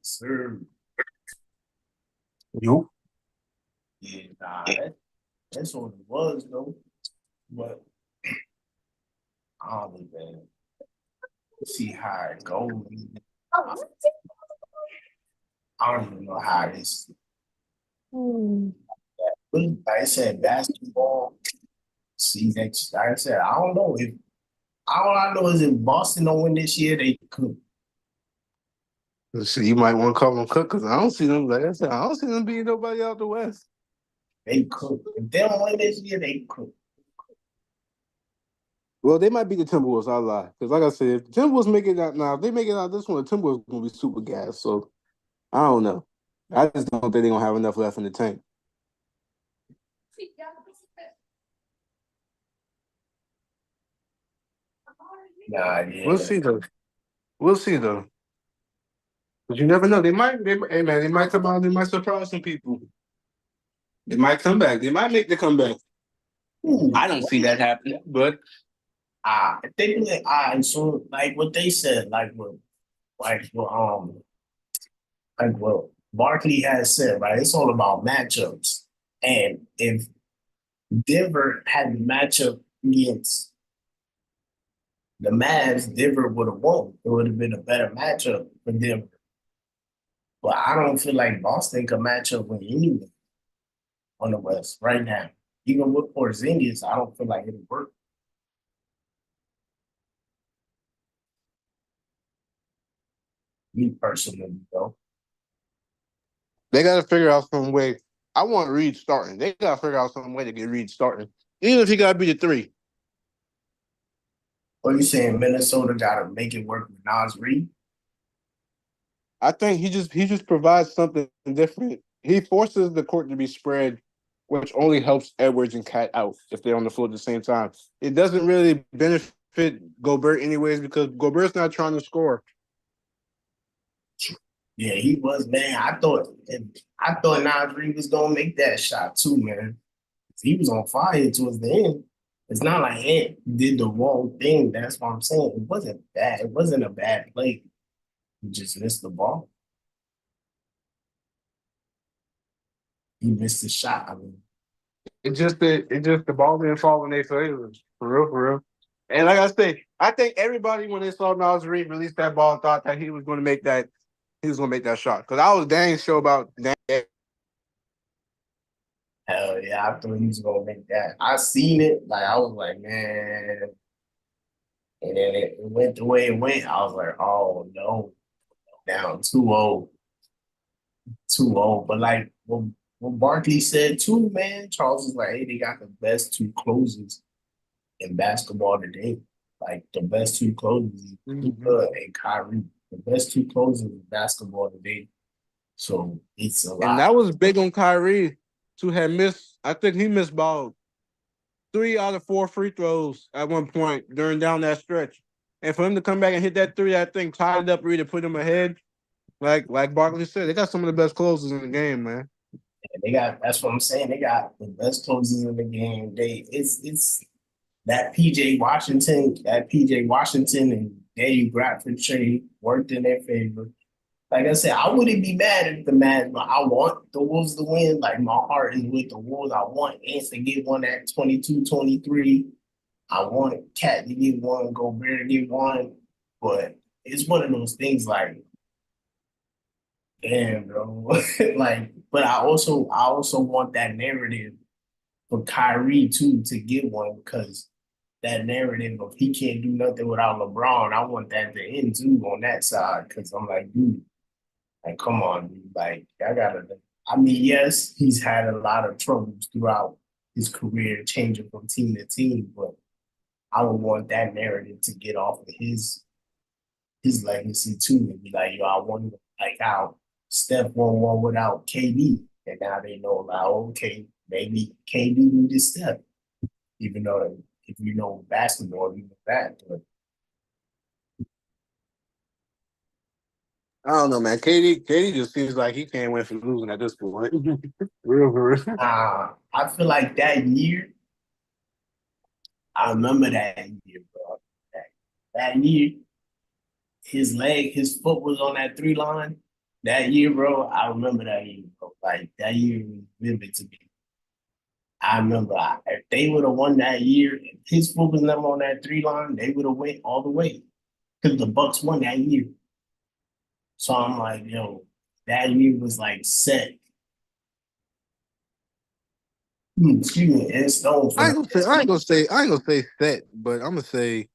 Sir. Yo. Yeah, that's what it was though. But I don't even see how it goes. I don't even know how this. Like I said, basketball. See next. Like I said, I don't know if all I know is if Boston don't win this year, they could. So you might want to call them cook because I don't see them. Like I said, I don't see them beating nobody out the West. They could. If they don't win this year, they could. Well, they might beat the Timberwolves. I'll lie because, like I said, if the Timberwolves make it out now, if they make it out this one, the Timberwolves gonna be super gas. So I don't know. I just don't think they're gonna have enough left in the tank. Nah, We'll yeah. see though. We'll see though. But you never know. Hey man, they might come out. They might surprise some people. They might come back. They might make the comeback. Ooh, I don't see that happening, but they do it. So like what they said, like what like what Barkley has said, right? It's all about matchups. And if Denver had the matchup against the Mavs, Denver would have won. It would have been a better matchup for Denver. But I don't feel like Boston can match up with anyone on the West right now. Even with Porzingis, I don't feel like it'll work. Me personally, though. they got to figure out some way. I want Reed starting. They got to figure out some way to get Reed starting, even if he got to be the three. What are you saying? Minnesota got to make it work with Nas Reed? I think he just provides something different. He forces the court to be spread, which only helps Edwards and Cat out if they're on the floor at the same time. It doesn't really benefit Gobert anyways because Gobert's not trying to score. Yeah, he was, man. I thought Nas Reed was gonna make that shot too, man. He was on fire towards the end. It's not like he did the wrong thing. That's what I'm saying. It wasn't bad. It wasn't a bad play. He just missed the ball. He missed the shot. I mean, It just the ball didn't fall in their favor. For real, for real. And like I say, I think everybody when they saw Nas Reed release that ball thought that he was gonna make that shot. Because I was dang sure about that. hell yeah, I thought he was gonna make that. I seen it. Like I was like, man. And then it went the way it went. I was like, oh no, down 2-0, 2-0. But like what Barkley said too, man, Charles is like, hey, they got the best two closers in basketball today. Like the best two closers, Mm-hmm. Luka and Kyrie. The best two closers in basketball today. So it's a And lot. that was big on Kyrie to have missed. I think he missed about 3 out of 4 free throws at one point during down that stretch. And for him to come back and hit that three, that thing tied it up, really put him ahead. Like Barkley said, they got some of the best closers in the game, man. And they got that's what I'm saying. They got the best closers in the game. It's that PJ Washington and Dave Bradford trade worked in their favor. Like I said, I wouldn't be mad if the Mavs, but I want the Wolves to win. Like my heart is with the Wolves. I want Ants to get one at 22-23. I want Cat to get one, Gobert to get one. But it's one of those things like, damn, bro. Like, but I also want that narrative for Kyrie too to get one because that narrative of he can't do nothing without LeBron, I want that to end too on that side because I'm like, dude, like, come on, dude. Like, I gotta. I mean, yes, he's had a lot of troubles throughout his career, changing from team to team, but I would want that narrative to get off of his legacy too, and be like, yo, I wonder like how Steph won without KD, and now they know like, okay, maybe KD needed Steph, even though if you know basketball, you know that. But I don't know, man. KD just seems like he can't win for losing at this point. Real, for real. I feel like that year, I remember that year, bro. That year, his foot was on that 3 line. that year, bro. I remember that year, bro. Like that year was vivid to me. I remember if they would have won that year, if his foot was never on that 3 line, they would have went all the way because the Bucks won that year. So I'm like, yo, that year was like set. Excuse me, in stone for the. I ain't gonna say set, but I'm gonna say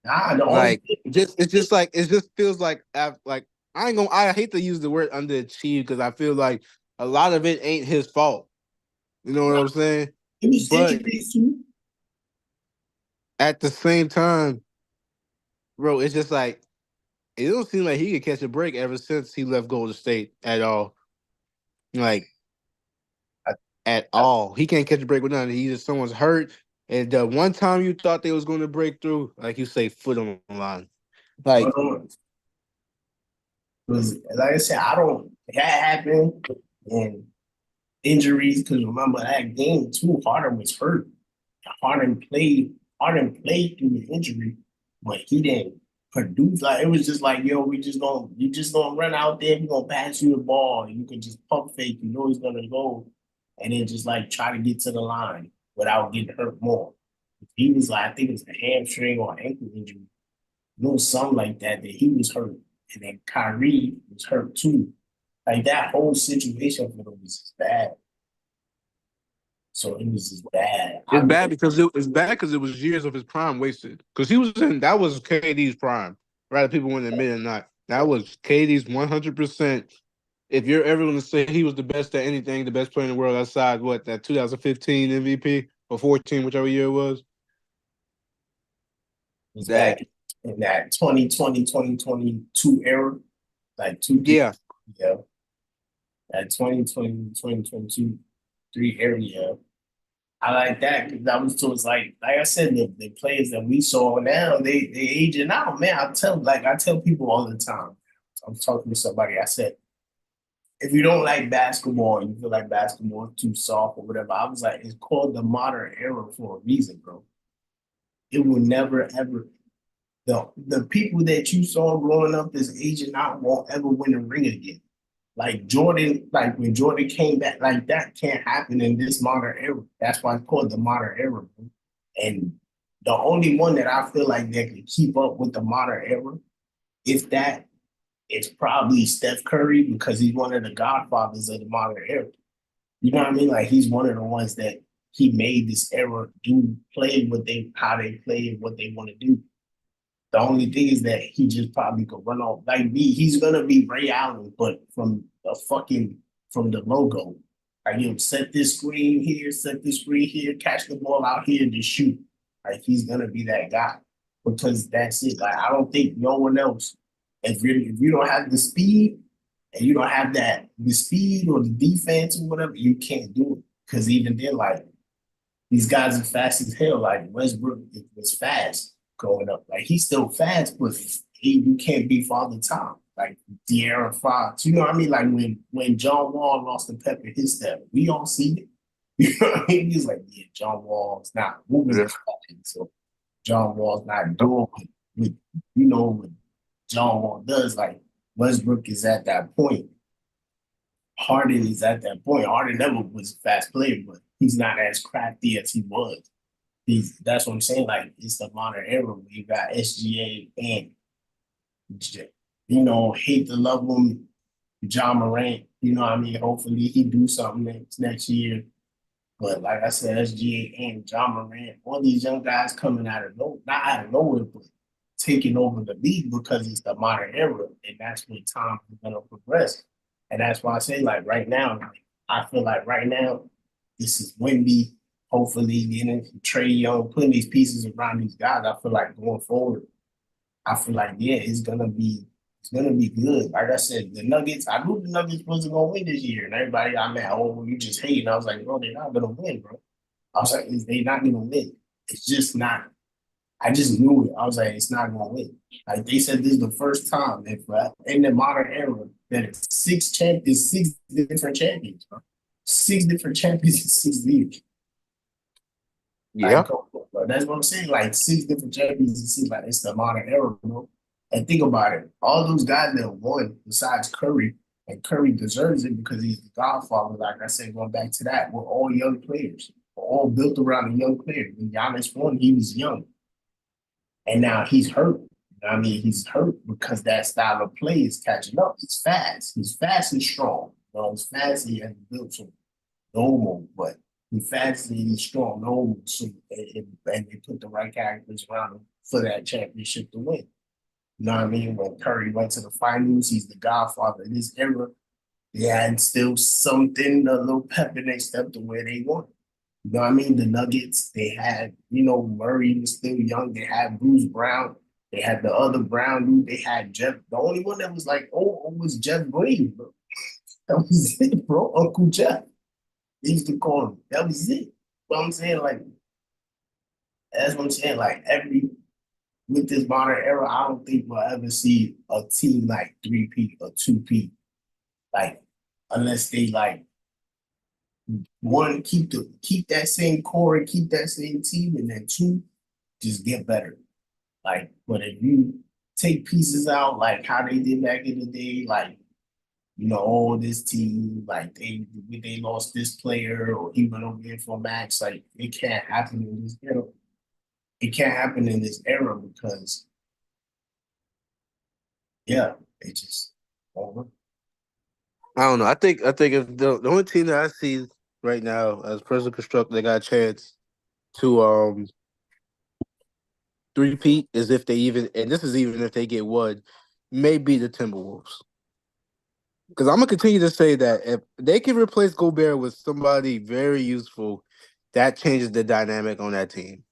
Nah, the only like thing, it just feels like like I hate to use the word underachieved because I feel like a lot of it ain't his fault. You know what nah, I'm saying? it was But injuries too. at the same time, bro, it's just like it don't seem like he could catch a break ever since he left Golden State at all. Like I, at I, all. He can't catch a break with nothing. Either someone's hurt, and the one time you thought they was going to break through, like you say, foot on the line. Like was like I said, I don't that happened and injuries because remember that game too. Harden was hurt. Harden played. Harden played through the injury, but he didn't produce. Like it was just like, yo, you just gonna run out there. We gonna pass you the ball. You can just pump fake. You know he's gonna go, and then just like try to get to the line without getting hurt more. He was like, I think it was a hamstring or ankle injury. You know, something like that. That he was hurt, and then Kyrie was hurt too. Like that whole situation for them was just bad. So it was just bad. I it's mean, bad because it was years of his prime wasted. Because he was in that was KD's prime. Rather people want to admit it or not. That was KD's 100%. If you're ever going to say he was the best at anything, the best player in the world outside what that 2015 MVP or 14, whichever year it was, was back that in that 2020, 2022 era, like two, three, yeah, yeah, that 2020, 2022, 3 area. I like that because that was towards like I said, the players that we saw now, they aging out, man. I tell people all the time. I'm talking to somebody, I said, if you don't like basketball, you feel like basketball is too soft or whatever. I was like, it's called the modern era for a reason, bro. It will never ever the people that you saw growing up as aging out won't ever win a ring again. Like Jordan, like when Jordan came back, like that can't happen in this modern era. That's why it's called the modern era. Bro. And the only one that I feel like that can keep up with the modern era, if that, it's probably Steph Curry because he's one of the godfathers of the modern era. You know what I mean? Like he's one of the ones that he made this era do play what they how they play and what they want to do. The only thing is that he just probably could run off like me. He's gonna be Ray Allen, but from the fucking from the logo. Like you know, set this screen here, set this screen here, catch the ball out here and just shoot. Like he's gonna be that guy because that's it. Like I don't think no one else. If you don't have the speed and you don't have that the speed or the defense or whatever, you can't do it. Because even then, like these guys are fast as hell. Like Westbrook was fast growing up. Like he's still fast, but you can't be Father Time. Like De'Aaron Fox. You know what I mean? Like when John Wall lost the pep in his step, we all see it. You know what I mean? He's like, yeah, John Wall's not moving yeah. as fast. So John Wall's not doing what you know what John Wall does. Like Westbrook is at that point. Harden is at that point. Harden never was a fast player, but he's not as crafty as he was. That's what I'm saying. Like it's the modern era where you got SGA and hate to love him, John Morant. You know what I mean? Hopefully he do something next year. But like I said, SGA and John Morant, all these young guys coming out of not out of nowhere, but taking over the league because it's the modern era, and that's when time is gonna progress. And that's why I say, like right now, like, I feel like right now, this is Wemby, hopefully getting Trae Young, putting these pieces around these guys. I feel like going forward, I feel like yeah, it's gonna be good. Like I said, the Nuggets, I knew the Nuggets wasn't gonna win this year, and everybody I met, oh, you just hate. And I was like, bro, they're not gonna win, bro. I was like, they're not gonna win. It's just not. I just knew it. I was like, it's not gonna win. Like they said, this is the first time if in the modern era that it's six different champions, bro. 6 different champions in 6 years. Like, Yeah. bro, that's what I'm saying. Like 6 different champions in 6. Like it's the modern era, bro. And think about it, all those guys that won besides Curry, and Curry deserves it because he's the godfather. Like I said, going back to that, we're all young players. We're all built around a young player. When Giannis won, he was young. And now he's hurt. I mean, he's hurt because that style of play is catching up. He's fast. He's fast and strong. He's fast. He has built some normal, but he's fast and he's strong, normal. So, and they put the right characters around him for that championship to win. You know what I mean? When Curry went to the finals, he's the godfather in this era. They had still something, a little pep in their step to where they won. You know what I mean? The Nuggets, they had, Murray was still young. They had Bruce Brown. They had the other Brown dude. They had Jeff. The only one that was like, was Jeff Green, bro. That was it, bro. Uncle Jeff. They used to call him. That was it. But I'm saying, like, that's what I'm saying. Like, with this modern era, I don't think we'll ever see a team like 3P or 2P. Like, unless they like one, keep that same core and keep that same team, and then two, just get better. Like, but if you take pieces out, like how they did back in the day, like this team, like they lost this player or he went over here for a max, like it can't happen in this era. It can't happen in this era because yeah, it just over. I don't know. I think if the only team that I see right now as present construct they got a chance to three-peat is if they even, and this is even if they get one, maybe the Timberwolves. Because I'm gonna continue to say that if they can replace Gobert with somebody very useful, that changes the dynamic on that team.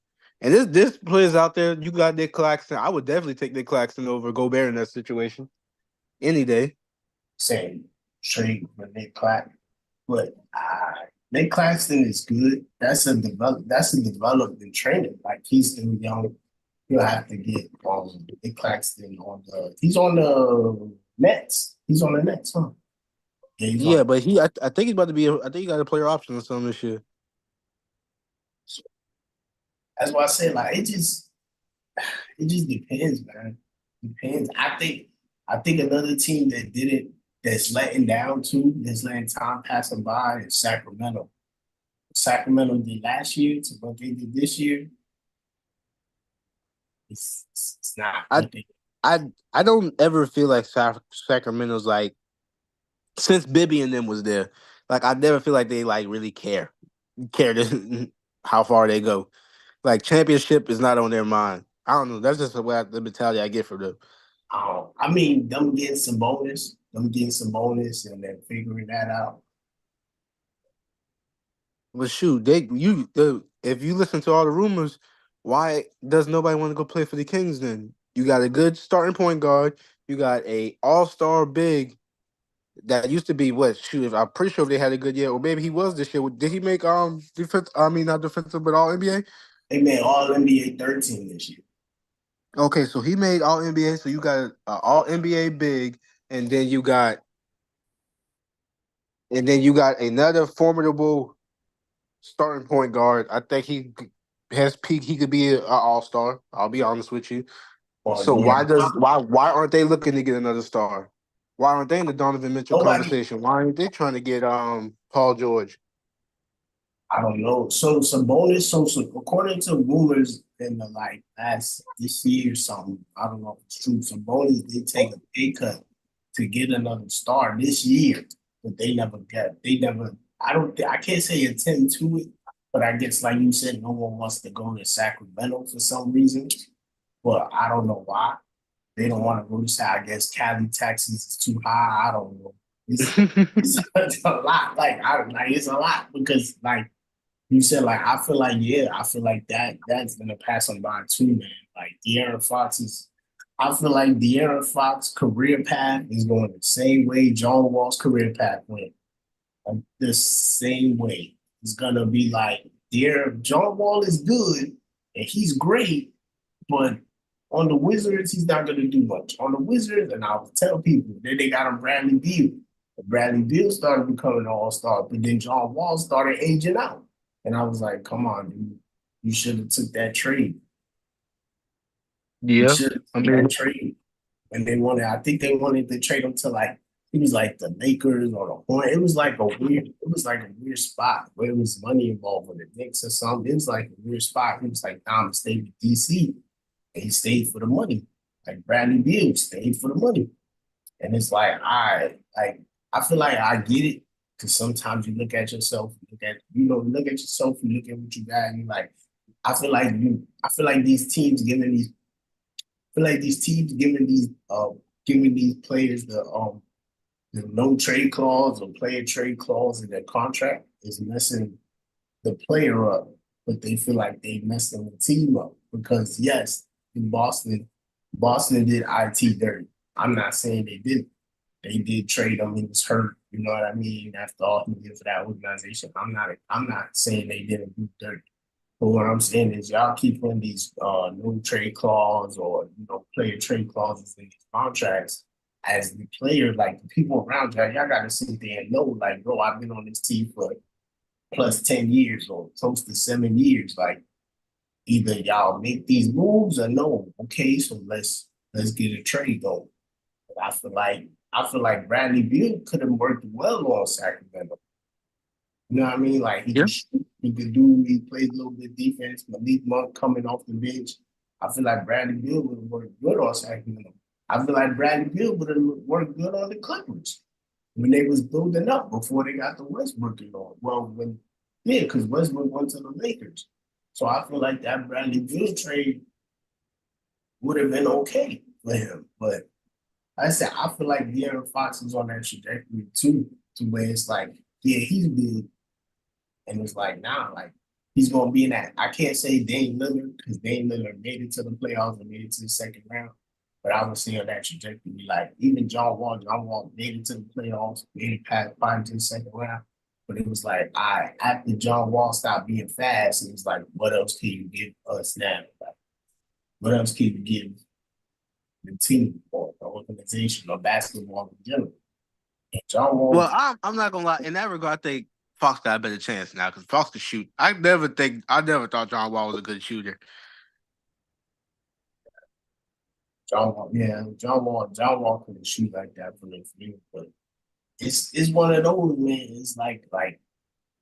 And this players out there, you got Nick Claxton. I would definitely take Nick Claxton over Gobert in that situation any day. Saying straight with Nick Claxton. But Nick Claxton is good. That's a development training. Like he's still young. He'll have to get Nick Claxton he's on the Nets. He's on the Nets, huh? Yeah, he's on. Yeah, but I think he's about to be. I think he got a player option or something this year. That's why I say like it just depends, man. Depends. I think another team that did it that's letting down too, that's letting time pass them by is Sacramento. Sacramento did last year to what they did this year. It's not I what they. I I don't ever feel like Sacramento's like since Bibby and them was there. Like I never feel like they like really care to, how far they go. Like championship is not on their mind. I don't know. That's just the mentality I get from them. I mean, them getting some bonus, and then figuring that out. But shoot, if you listen to all the rumors, why does nobody want to go play for the Kings? Then you got a good starting point guard. You got a All Star big that used to be what? Shoot, I'm pretty sure if they had a good year, or maybe he was this year. Did he make defense? I mean, not defensive, but All NBA. They made All NBA 13 this year. Okay, so he made All NBA. So you got All NBA big, and then you got another formidable starting point guard. I think he has peak. He could be an All Star. I'll be honest with you. Or So yeah, why aren't they looking to get another star? Why aren't they in the Donovan Mitchell nobody. conversation? Why aren't they trying to get Paul George? I don't know. So some bonus. So according to rumors in the like last this year or something, I don't know if it's true. Some bonus they take a pay cut to get another star this year, but they never get. They never. I don't. I can't say attend to it, but I guess like you said, no one wants to go to Sacramento for some reason. But I don't know why they don't want to go to South. I guess Cali taxes is too high. I don't know. It's, it's a lot. It's a lot because like you said, like I feel like that's gonna pass them by too, man. Like De'Aaron Fox is I feel like De'Aaron Fox's career path is going the same way John Wall's career path went. Like the same way. It's gonna be like John Wall is good and he's great, but on the Wizards, he's not gonna do much. On the Wizards, and I'll tell people, then they got a Bradley Beal. Bradley Beal started becoming an all-star, but then John Wall started aging out. And I was like, come on, dude. You should have took that trade. You Yeah, should have I took mean, that trade. when they wanted. I think they wanted to trade him to like it was like the Lakers or the Hornets. It was like a weird. It was like a weird spot where it was money involved with the Knicks or something. It was like a weird spot. He was like, "Nah, I'm stay with DC," and he stayed for the money. Like Bradley Beal stayed for the money, and it's I feel like I get it because sometimes you look at yourself, look at yourself, you look at what you got, and you like. I feel like these teams giving these feel like these teams giving these players the no trade clause or player trade clause in their contract is messing the player up, but they feel like they messing the team up because yes, in Boston did IT dirty. I'm not saying they did. They did trade him. He was hurt. You know what I mean? After all he did for that organization, I'm not saying they didn't do dirty. But what I'm saying is y'all keep putting these no trade clause or player trade clauses in these contracts as the player, like the people around y'all gotta sit there and know, like, bro, I've been on this team for plus 10 years or close to 7 years. Like either y'all make these moves or no. Okay, so let's get a trade going. I feel like Bradley Beal could have worked well on Sacramento. You know what I mean? Like he Yeah. can shoot, he plays a little bit defense. Malik Monk coming off the bench. I feel like Bradley Beal would have worked good on Sacramento. I feel like Bradley Beal would have worked good on the Clippers when they was building up before they got the Westbrook on. Well, because Westbrook went to the Lakers. So I feel like that Bradley Beal trade would have been okay for him. But like I said, I feel like De'Aaron Fox is on that trajectory too, to where it's like, yeah, he's good, and it's like, nah, like he's gonna be in that. I can't say Dame Lillard because Dame Lillard made it to the playoffs and made it to the second round. But I was seeing that trajectory. Like even John Wall made it to the playoffs, made it past finally to the second round. But it was like, after John Wall stopped being fast, it was like, what else can you give us now? Like, what else can you give the team or the organization or basketball in general? And John Wall, Well, I'm not gonna lie. In that regard, I think Fox got a better chance now because Fox can shoot. I never thought John Wall was a good shooter. John Wall couldn't shoot like that from the field, but it's one of those, man. It's like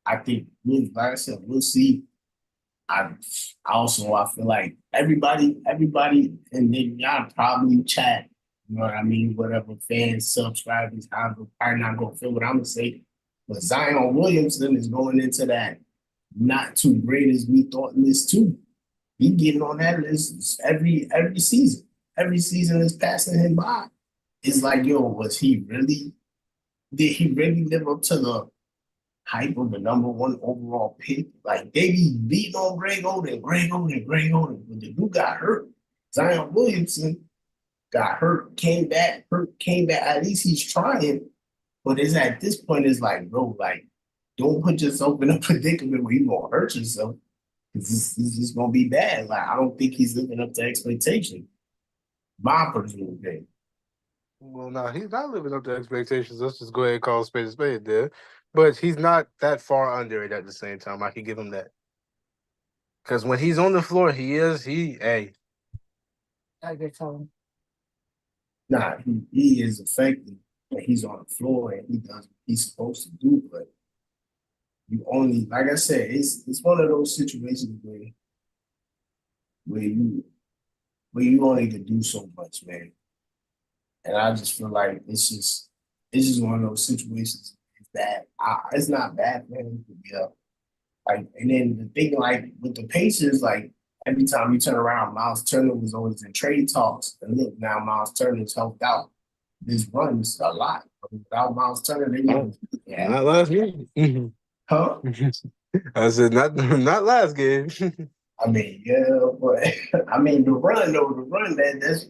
I think, like I said, we'll see. I I feel like everybody, and then y'all probably chat. You know what I mean? Whatever fans, subscribers, I'm probably not gonna feel what I'm gonna say. But Zion Williamson is going into that not too great as we thought list too. He getting on that list every season. Every season is passing him by. It's like, yo, did he really live up to the hype of the #1 overall pick? Like they be beating on Greg Oden, but the dude got hurt. Zion Williamson got hurt, came back. At least he's trying. But it's at this point, it's like, bro, like, don't put yourself in a predicament where you're gonna hurt yourself. This is gonna be bad. Like, I don't think he's living up to expectation. My personal opinion. Well, no, he's not living up to expectations. Let's just go ahead and call a spade there. But he's not that far under it at the same time. I can give him that. Because when he's on the floor, hey. Nah, he is effective when he's on the floor and he does what he's supposed to do. But you only, like I said, it's one of those situations where you where you only can do so much, man. And I just feel like it's just one of those situations that it's not bad for him to be up. Like, and then the thing, like with the Pacers, like every time you turn around, Miles Turner was always in trade talks, and look now, Miles Turner's helped out this runs a lot. Without Miles Turner, they Oh, wouldn't. Yeah, not last game. huh? I said not last game. I mean, yeah, but I mean the run though, the run that's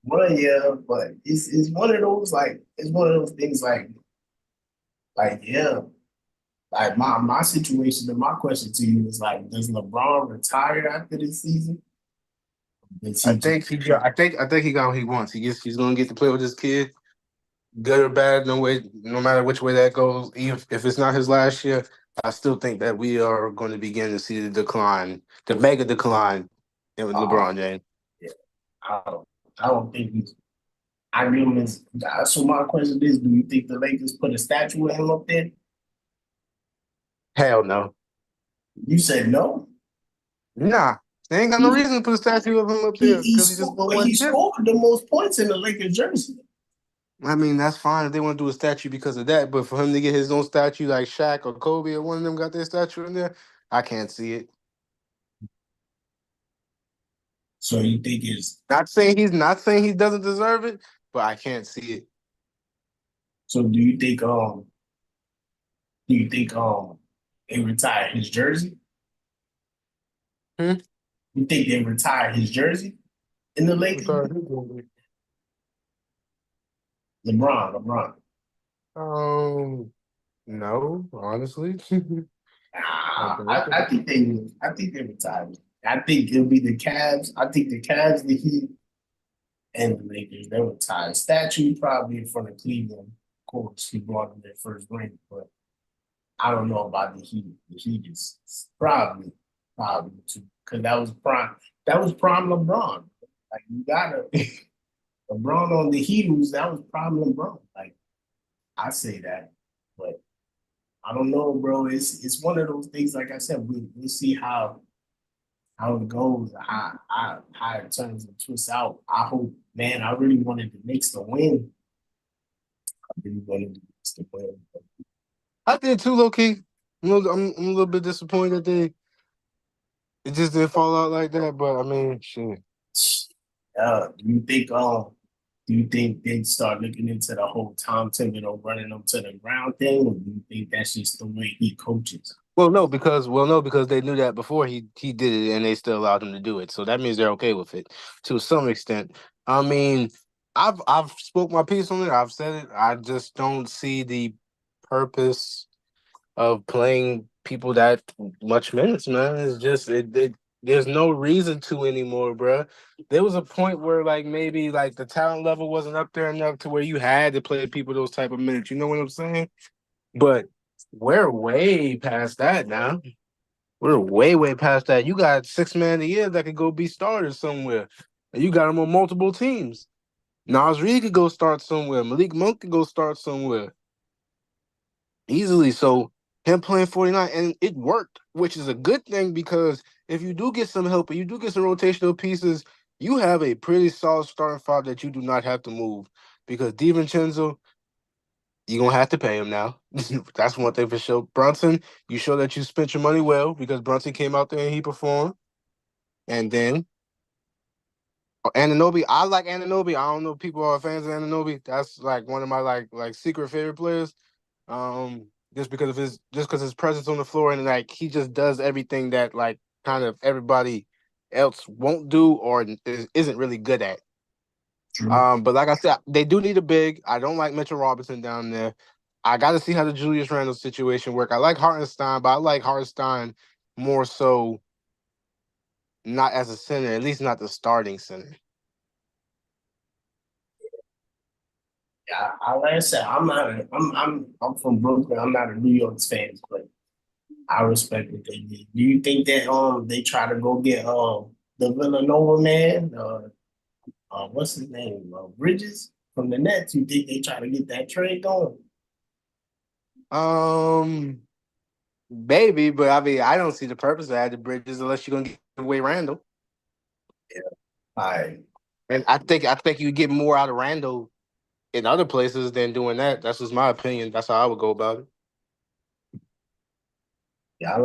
run, yeah, but it's one of those like it's one of those things like yeah, like my situation and my question to you is like, does LeBron retire after this season? Does I he just think he got. I think he got what he wants. He's gonna get to play with his kid, good or bad, no matter which way that goes. Even if it's not his last year, I still think that we are going to begin to see the decline, the mega decline in uh LeBron James. yeah, I don't I don't think he's I give him his. So my question is, do you think the Lakers put a statue of him up there? Hell no. You said no. Nah. They ain't got no He reason to put a statue of him up he there he, because he just sco- won but one he chip. scored the most points in the Lakers jersey. I mean, that's fine if they want to do a statue because of that, but for him to get his own statue like Shaq or Kobe or one of them got their statue in there, I can't see it. So you think it's Not saying he doesn't deserve it, but I can't see it. so do you think they retired his jersey? Hmm? You think they retired his jersey in the I'm Lakers? sorry. LeBron. Um, no, honestly. I I think they will. I think they retired. I think it'll be the Cavs. I think the Cavs, the Heat, and the Lakers. They retire. Statue probably in front of Cleveland. Of course, he brought them their first ring, but I don't know about the Heat. The Heat is probably too because that was prime. That was prime LeBron. Like you gotta LeBron on the Heatles. That was prime LeBron. Like I say that, but I don't know, bro. It's one of those things. Like I said, we'll see how it goes, how it turns and twists out. I hope, man. I really wanted the Knicks to win. I really wanted the Knicks to win. I did too, low key. I'm a little bit disappointed that it just didn't fall out like that. But I mean, shit. Do you think they start looking into the whole Tom Thibodeau running them to the ground thing, or do you think that's just the way he coaches? Well, no, because they knew that before he did it, and they still allowed him to do it. So that means they're okay with it to some extent. I mean, I've spoke my piece on it. I've said it. I just don't see the purpose of playing people that much minutes, man. It's just there's no reason to anymore, bruh. There was a point where like maybe like the talent level wasn't up there enough to where you had to play people those type of minutes. You know what I'm saying? But we're way past that now. We're way past that. You got 6 man a year that could go be starters somewhere. And you got them on multiple teams. Nas Reed could go start somewhere. Malik Monk could go start somewhere easily. So him playing 49 and it worked, which is a good thing because if you do get some help and you do get some rotational pieces, you have a pretty solid starting five that you do not have to move. Because DiVincenzo, you're gonna have to pay him now. That's one thing for sure. Brunson, you show that you spent your money well because Brunson came out there and he performed. And then Ananobi, I like Ananobi. I don't know if people are fans of Ananobi. That's like one of my like secret favorite players. Um, just because his presence on the floor and like he just does everything that like kind of everybody else won't do or isn't really good at. True. But like I said, they do need a big. I don't like Mitchell Robinson down there. I got to see how the Julius Randle situation work. I like Hartenstein, but I like Hartenstein more so not as a center, at least not the starting center. Yeah, like I said, I'm not. I'm from Brooklyn. I'm not a New York fan, but I respect what they did. Do you think that they try to go get the Villanova man? What's his name? Bridges from the Nets. You think they try to get that trade going? Um, Maybe, but I mean, I don't see the purpose of adding Bridges unless you're gonna give away Randall. Yeah. All right. And I think you get more out of Randall in other places than doing that. That's just my opinion. That's how I would go about it. Yeah, I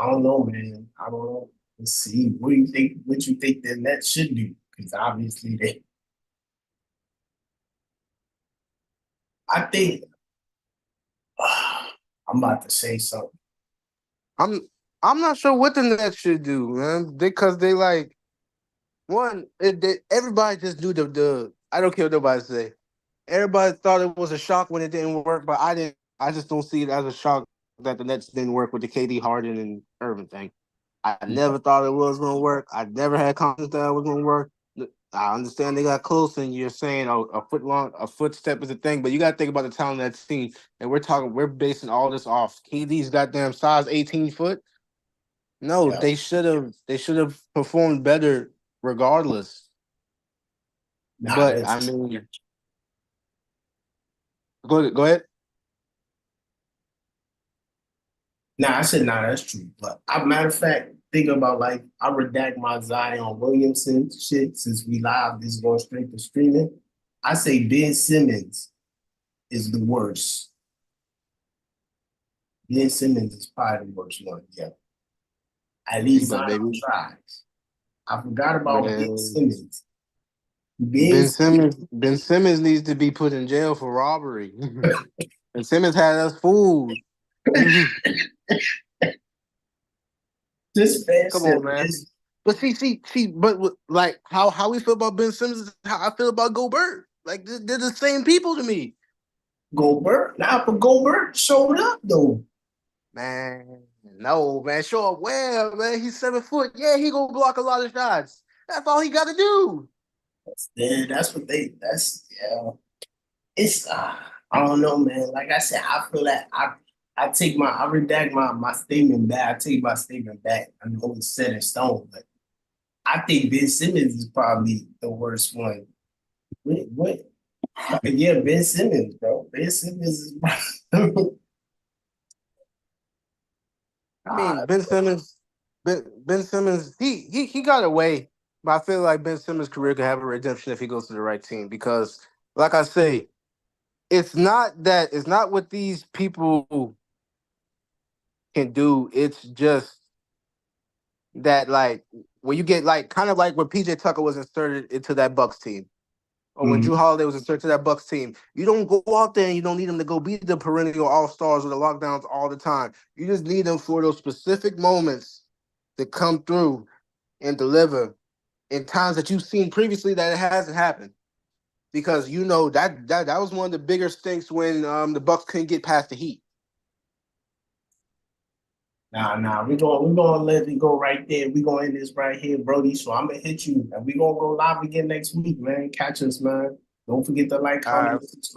don't know, man. I don't know. Let's see. What do you think? What you think the Nets should do? Because obviously they. I think I'm about to say something. I'm I'm not sure what the Nets should do, man. Because they like one, everybody just do the. I don't care what nobody say. Everybody thought it was a shock when it didn't work, but I didn't. I just don't see it as a shock that the Nets didn't work with the KD Harden and Irving thing. I never thought it was going to work. I never had confidence that it was going to work. I understand they got close, and you're saying a footstep is a thing, but you got to think about the talent of that team. And we're basing all this off KD's goddamn size, 18 foot. No, Yeah. they should have performed better regardless. Nah, But I that's mean, go ahead. nah. I said nah. That's true. But matter of fact, think about like I redact my Zion Williamson shit since we live. This is going straight to streaming. I say Ben Simmons is the worst. Ben Simmons is probably the worst one. Yeah, at See, least but Zion baby, tries. I forgot about Ben man, Simmons. Ben Simmons. Ben Simmons needs to be put in jail for robbery. And Simmons had us fooled. Come This man said on, man. this But but like how we feel about Ben Simmons is how I feel about Gobert. Like they're the same people to me, Goldberg. Now, but Goldberg showed up though. man. No, man, show up well, man. He's 7 foot. Yeah, he gonna block a lot of shots. That's all he got to do. Yeah, that's what they. That's yeah. It's I don't know, man. Like I said, I feel that I redact my statement back. I take my statement back. I know it's set in stone, but I think Ben Simmons is probably the worst one. What? Yeah, Ben Simmons, bro. Ben Simmons is. I mean, Ben Simmons, he got away, but I feel like Ben Simmons' career could have a redemption if he goes to the right team because, like I say, it's not what these people can do. It's just that like when you get like kind of like when PJ Tucker was inserted into that Bucks team. Or when Drew Mhm. Holiday was inserted to that Bucks team, you don't go out there and you don't need them to go be the perennial all stars or the lockdowns all the time. You just need them for those specific moments to come through and deliver in times that you've seen previously that it hasn't happened. Because you know that was one of the bigger stinks when the Bucks couldn't get past the Heat. Nah. We gonna let it go right there. We gonna end this right here, Brody. So I'm gonna hit you, and we gonna go live again next week, man. Catch us, man. Don't forget to like, comment, Uh, and subscribe.